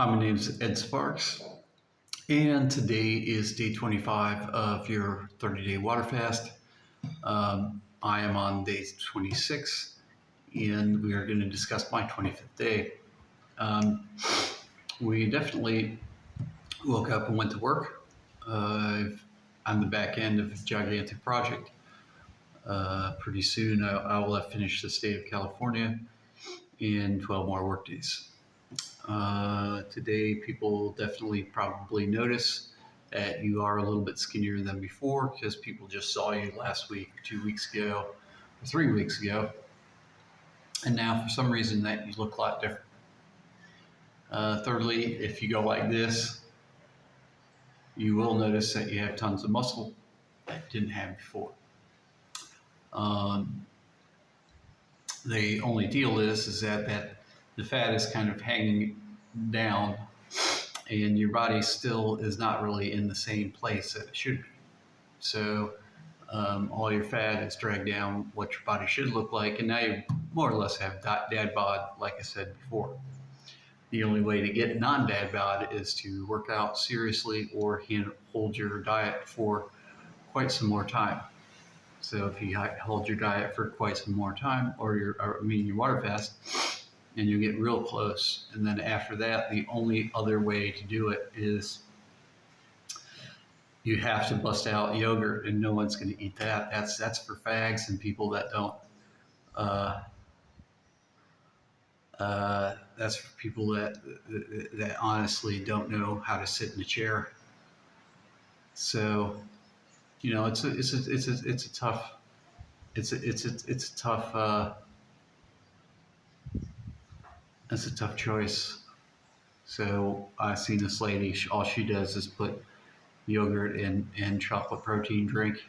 Hi, my name is Ed Sparks, and today is day 25 of your 30-day water fast. I am on day 26, and we are going to discuss my 25th day. Um, we definitely woke up and went to work. I'm the back end of a gigantic project. Pretty soon, I will have finished the state of California in 12 more workdays. Today, people definitely probably notice that you are a little bit skinnier than before because people just saw you last week, 2 weeks ago, or 3 weeks ago. And now, for some reason, that you look a lot different. Thirdly, if you go like this, you will notice that you have tons of muscle that you didn't have before. The only deal is that the fat is kind of hanging down and your body still is not really in the same place that it should be. So all your fat is dragged down what your body should look like, and now you more or less have dad bod, like I said before. The only way to get non-dad bod is to work out seriously or hold your diet for quite some more time. So if you hold your diet for quite some more time, or your water fast, and you get real close. And then after that, the only other way to do it is you have to bust out yogurt, and no one's going to eat that. That's for fags and people that don't. That's for people that honestly don't know how to sit in a chair. So, it's a tough choice. So I seen this lady, all she does is put yogurt and chocolate protein drink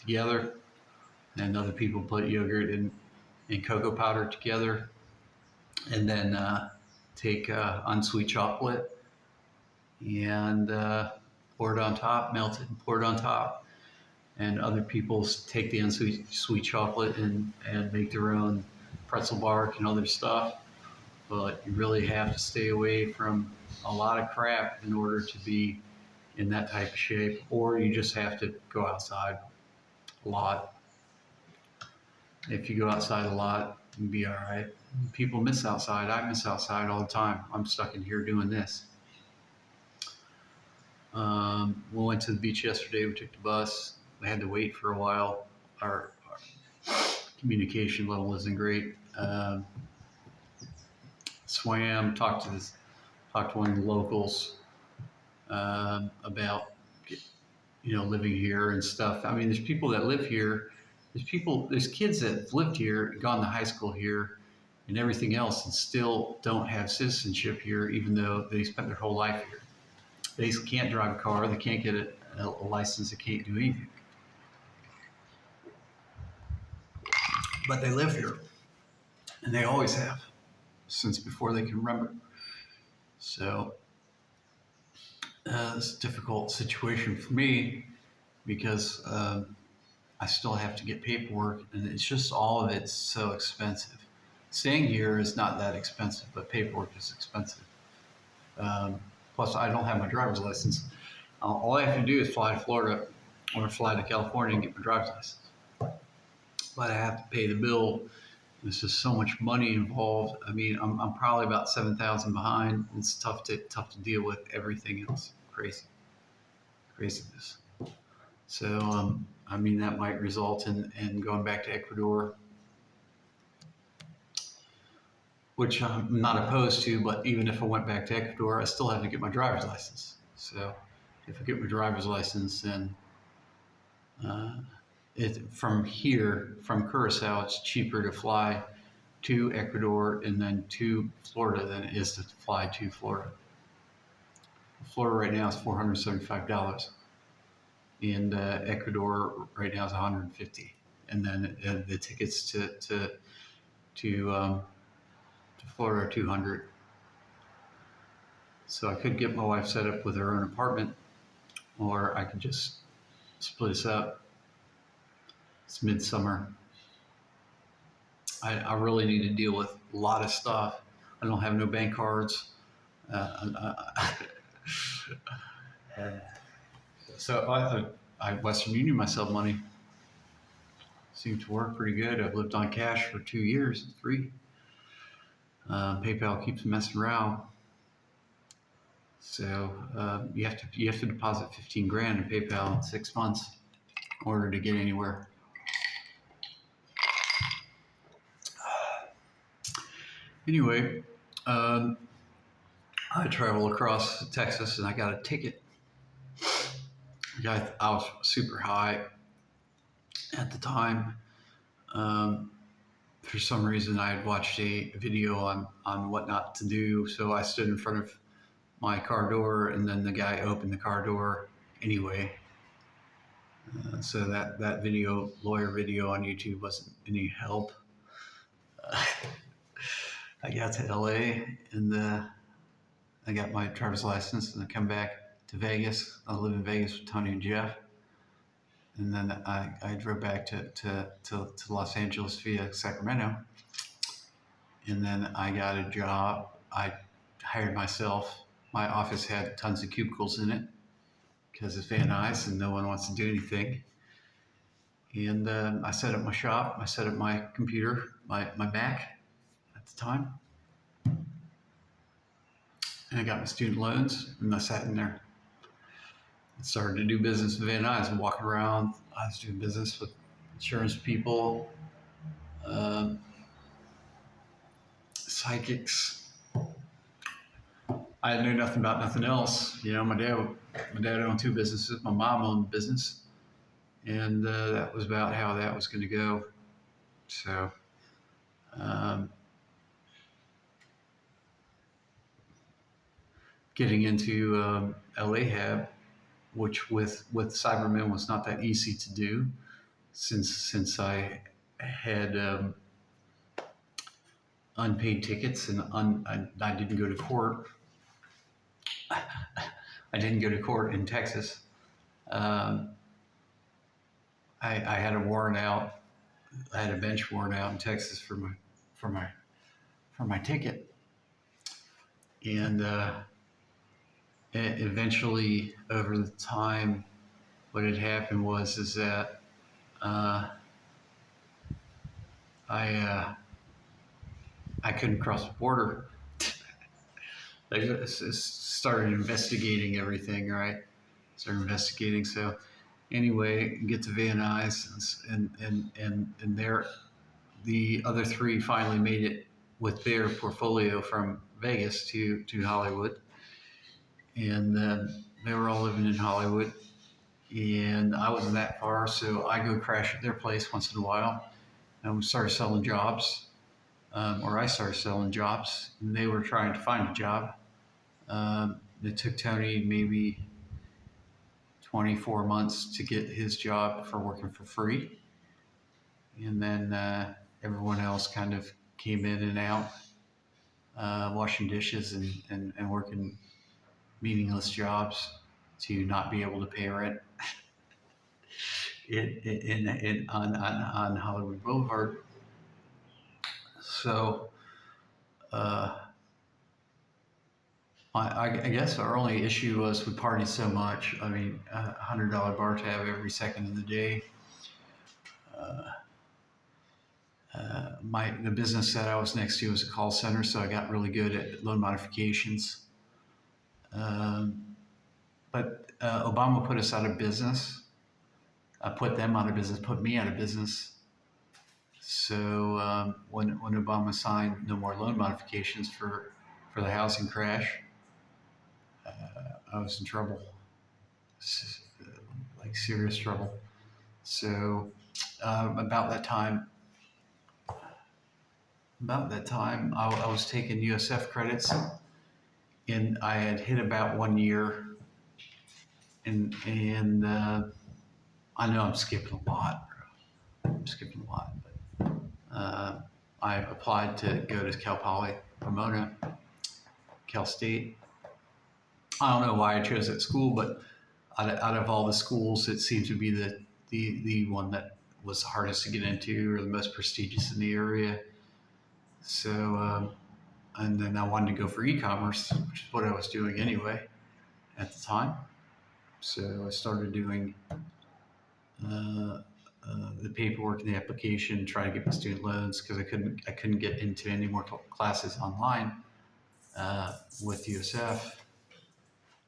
together. And other people put yogurt and cocoa powder together. And then take unsweet chocolate and pour it on top, melt it and pour it on top. And other people take the unsweet chocolate and make their own pretzel bark and other stuff. But you really have to stay away from a lot of crap in order to be in that type of shape, or you just have to go outside a lot. If you go outside a lot, you'll be all right. People miss outside. I miss outside all the time. I'm stuck in here doing this. We went to the beach yesterday. We took the bus. We had to wait for a while. Our communication level isn't great. Swam, talked to one of the locals about living here and stuff. I mean, there's people that live here. There's kids that have lived here, gone to high school here, and everything else, and still don't have citizenship here, even though they spent their whole life here. They can't drive a car. They can't get a license. They can't do anything. But they live here, and they always have, since before they can remember. So it's a difficult situation for me because I still have to get paperwork, and it's just all of it's so expensive. Staying here is not that expensive, but paperwork is expensive. Plus, I don't have my driver's license. All I have to do is fly to Florida or fly to California and get my driver's license. But I have to pay the bill. There's just so much money involved. I mean, I'm probably about $7,000 behind. It's tough to deal with everything else. Craziness. So, that might result in going back to Ecuador, which I'm not opposed to, but even if I went back to Ecuador, I still have to get my driver's license. So if I get my driver's license, then from Curacao, it's cheaper to fly to Ecuador and then to Florida than it is to fly to Florida. Florida right now is $475. And Ecuador right now is $150, and then the tickets to Florida are $200. So I could get my wife set up with her own apartment, or I could just split us up. It's midsummer. I really need to deal with a lot of stuff. I don't have no bank cards. Uh, so I Western Union myself money. Seemed to work pretty good. I've lived on cash for 2 years, 3. PayPal keeps messing around. So you have to deposit 15 grand in PayPal in 6 months in order to get anywhere. Anyway, um, I traveled across Texas and I got a ticket. I was super high at the time. Um, for some reason, I had watched a video on what not to do. So I stood in front of my car door, and then the guy opened the car door anyway. So that video, lawyer video on YouTube, wasn't any help. I got to LA and I got my driver's license, and I come back to Vegas. I live in Vegas with Tony and Jeff. And then I drove back to Los Angeles via Sacramento. And then I got a job. I hired myself. My office had tons of cubicles in it because it's Van Nuys and no one wants to do anything. And I set up my shop. I set up my computer, my Mac at the time. And I got my student loans, and I sat in there. I started to do business with Van Nuys. I'm walking around. I was doing business with insurance people, psychics. I knew nothing about nothing else. You know, my dad owned 2 businesses. My mom owned a business, and that was about how that was going to go. So, getting into LAHAB, which with Cybermen was not that easy to do, since I had unpaid tickets and I didn't go to court. I didn't go to court in Texas. I had a warrant out. I had a bench warrant out in Texas for my ticket, and eventually, over the time, what had happened is that I couldn't cross the border. They started investigating everything, right? Started investigating. So anyway, get to Van Nuys, and there, the other 3 finally made it with their portfolio from Vegas to Hollywood, and they were all living in Hollywood, and I wasn't that far, so I go crash at their place once in a while, and we started selling jobs. Or I started selling jobs, and they were trying to find a job. It took Tony maybe 24 months to get his job for working for free. And then everyone else kind of came in and out, washing dishes and working meaningless jobs to not be able to pay rent on Hollywood Boulevard. So I guess our only issue was we partied so much. I mean, $100 bar tab every second of the day. The business that I was next to was a call center, so I got really good at loan modifications. But Obama put us out of business. Put them out of business, put me out of business. So when Obama signed no more loan modifications for the housing crash, I was in trouble, like serious trouble. So about that time, I was taking USF credits, and I had hit about 1 year, and I know I'm skipping a lot. But I applied to go to Cal Poly, Pomona, Cal State. I don't know why I chose that school, but out of all the schools, it seemed to be the one that was the hardest to get into or the most prestigious in the area. So and then I wanted to go for e-commerce, which is what I was doing anyway at the time. So I started doing the paperwork and the application, trying to get my student loans because I couldn't get into any more classes online with USF.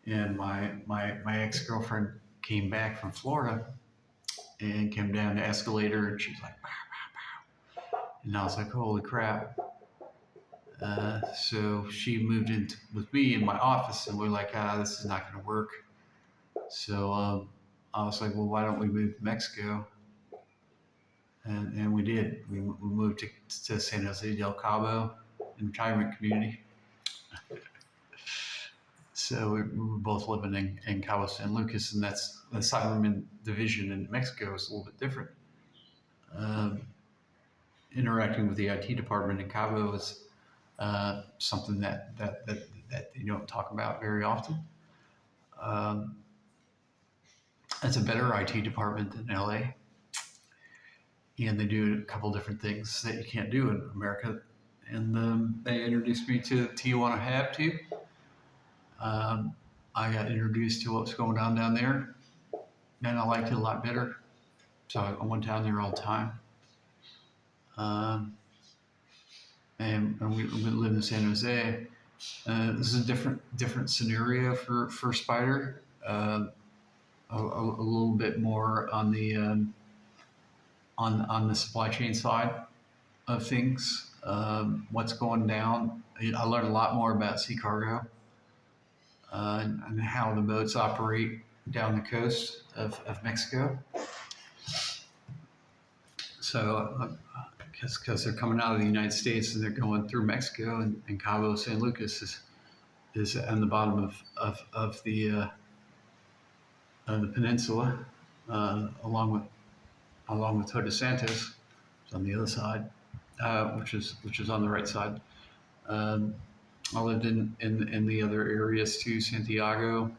And my ex girlfriend came back from Florida and came down the escalator, and she's like, and I was like, holy crap. So she moved in with me in my office, and we're like, this is not going to work. So I was like, well, why don't we move to Mexico? And we did. We moved to San Jose del Cabo, in retirement community. So we were both living in Cabo San Lucas, and that's the Siberman division in Mexico is a little bit different. Interacting with the IT department in Cabo is something that you don't talk about very often. It's a better IT department than LA, and they do a couple different things that you can't do in America. And they introduced me to Tijuana Hab too. I got introduced to what's going on down there, and I liked it a lot better. So I went down there all the time. And we lived in San Jose. This is a different scenario for Spyder. A little bit more on the on the supply chain side of things. What's going down? I learned a lot more about sea cargo and how the boats operate down the coast of Mexico. So, because they're coming out of the United States and they're going through Mexico, and Cabo San Lucas is on the bottom of the peninsula, along with Todos Santos, on the other side, which is on the right side. I lived in the other areas too, Santiago.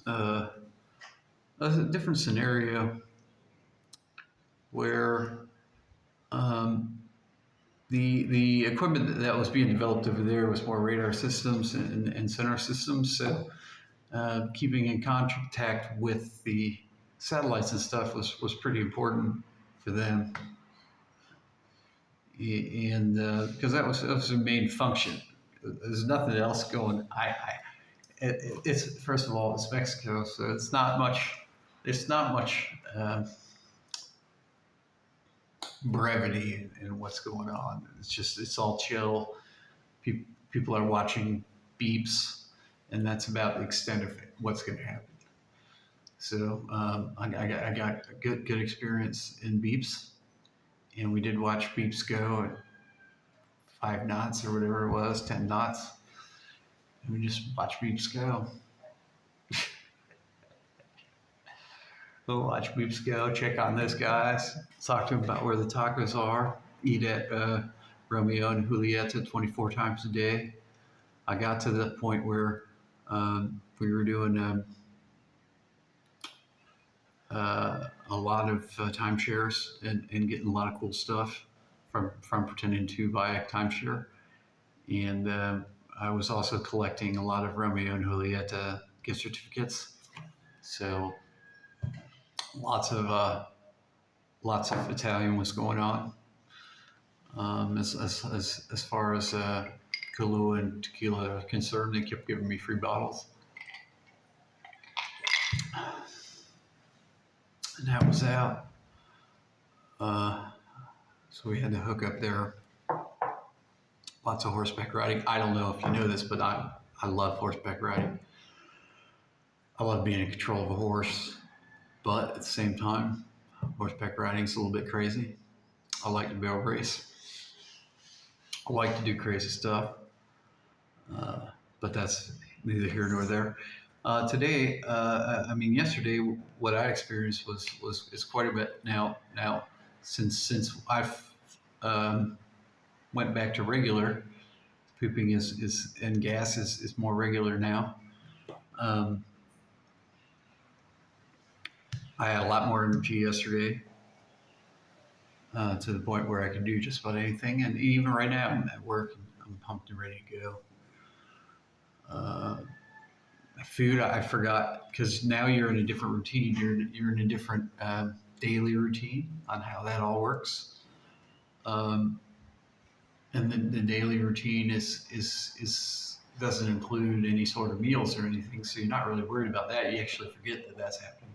That's a different scenario where the equipment that was being developed over there was more radar systems and sonar systems. So keeping in contact with the satellites and stuff was pretty important for them. And because that was the main function. There's nothing else going. It's first of all, it's Mexico, so it's not much. There's not much brevity in what's going on. It's all chill. People are watching beeps, and that's about the extent of what's going to happen. So I got a good experience in beeps. And we did watch beeps go at 5 knots or whatever it was, 10 knots. And we just watch beeps go. We'll watch beeps go, check on those guys, talk to them about where the tacos are, eat at Romeo and Julieta 24 times a day. I got to the point where we were doing a lot of timeshares and getting a lot of cool stuff from pretending to buy a timeshare. And I was also collecting a lot of Romeo and Julieta gift certificates. So lots of Italian was going on. As far as Kahlua and tequila are concerned, they kept giving me free bottles. And that was out. So we had to hook up there. Lots of horseback riding. I don't know if you know this, but I love horseback riding. I love being in control of a horse, but at the same time, horseback riding is a little bit crazy. I like to barrel race. I like to do crazy stuff, but that's neither here nor there. Today, yesterday, what I experienced is quite a bit now. Since I've went back to regular, pooping is and gas is more regular now. I had a lot more energy yesterday. to the point where I can do just about anything. And even right now, I'm at work and I'm pumped and ready to go. Uh, Food, I forgot because now you're in a different routine. You're in a different daily routine on how that all works. Um, and the daily routine is doesn't include any sort of meals or anything, so you're not really worried about that. You actually forget that that's happening.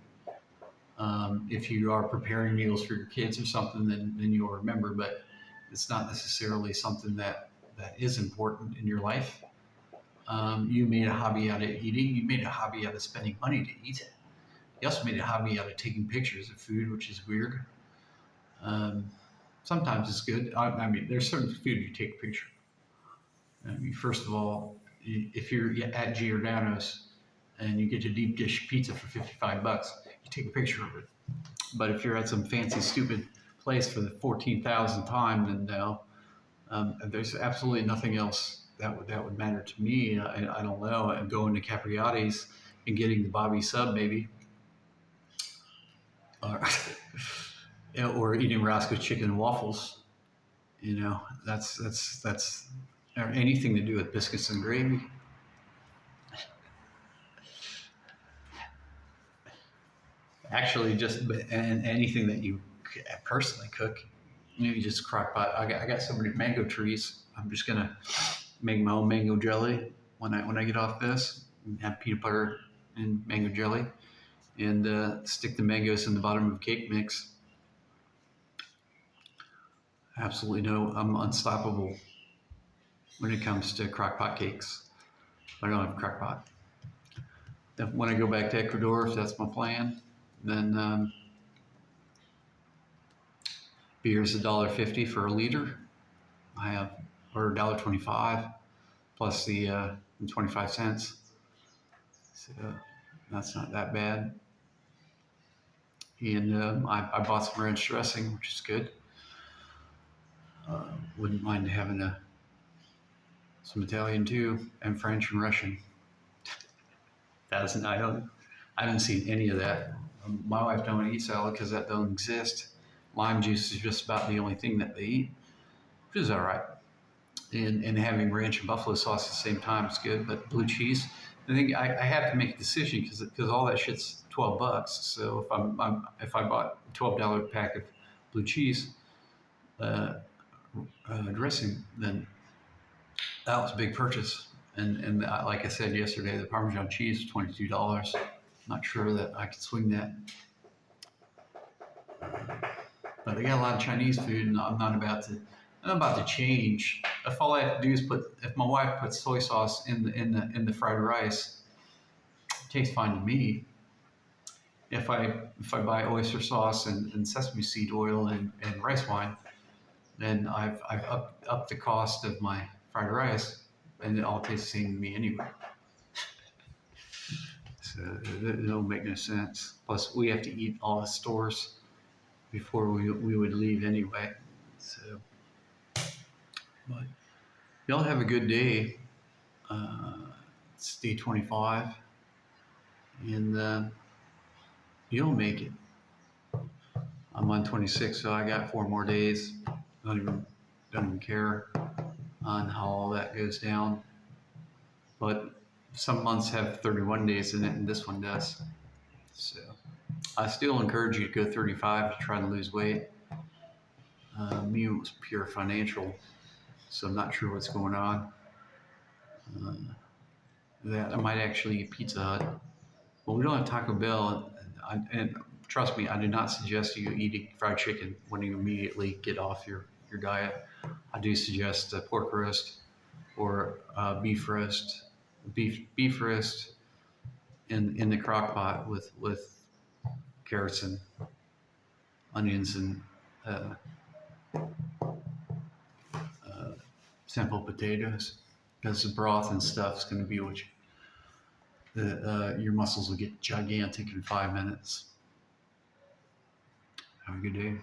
If you are preparing meals for your kids or something, then you'll remember, but it's not necessarily something that is important in your life. You made a hobby out of eating. You made a hobby out of spending money to eat. You also made a hobby out of taking pictures of food, which is weird. Um, Sometimes it's good. I mean, there's certain food you take a picture. I mean, first of all, if you're at Giordano's and you get a deep dish pizza for $55, you take a picture of it. But if you're at some fancy, stupid place for the 14,000th time, then no. There's absolutely nothing else that would matter to me. I don't know. And going to Capriati's and getting the Bobby sub, maybe, or, or eating Roscoe chicken and waffles. That's or anything to do with biscuits and gravy. Actually, just and anything that you personally cook, maybe just crock pot. I got so many mango trees. I'm just gonna make my own mango jelly when I get off this. And have peanut butter and mango jelly, and stick the mangoes in the bottom of cake mix. Absolutely no, I'm unstoppable when it comes to crock pot cakes. I don't have a crock pot. Then when I go back to Ecuador, if that's my plan, then beer's $1.50 for a liter. I have, or $1.25 plus the 25 cents. So that's not that bad. And I bought some ranch dressing, which is good. Wouldn't mind having some Italian too, and French and Russian. I haven't seen any of that. My wife don't eat salad because that don't exist. Lime juice is just about the only thing that they eat, which is all right. And having ranch and buffalo sauce at the same time is good. But blue cheese, I think I have to make a decision because all that shit's $12. So if I bought a $12 pack of blue cheese dressing, then that was a big purchase. And like I said yesterday, the Parmesan cheese is $22. Not sure that I could swing that. But they got a lot of Chinese food, and I'm not about to change. If all I have to do is if my wife puts soy sauce in the fried rice, it tastes fine to me. If I buy oyster sauce and sesame seed oil and rice wine, then I've upped the cost of my fried rice, and it all tastes the same to me anyway. So it don't make no sense. Plus, we have to eat all the stores before we would leave anyway. So, but y'all have a good day. It's day 25, and you'll make it. I'm on 26, so I got 4 more days. Don't even care on how all that goes down. But some months have 31 days in it, and this one does. So I still encourage you to go 35 to try to lose weight. Me, it was pure financial, so I'm not sure what's going on. That I might actually eat Pizza Hut. Well, we don't have Taco Bell, and trust me, I do not suggest you eating fried chicken when you immediately get off your diet. I do suggest pork roast or beef roast in the crock pot with carrots and onions and simple potatoes, because the broth and stuff is going to be what your muscles will get gigantic in 5 minutes. Have a good day.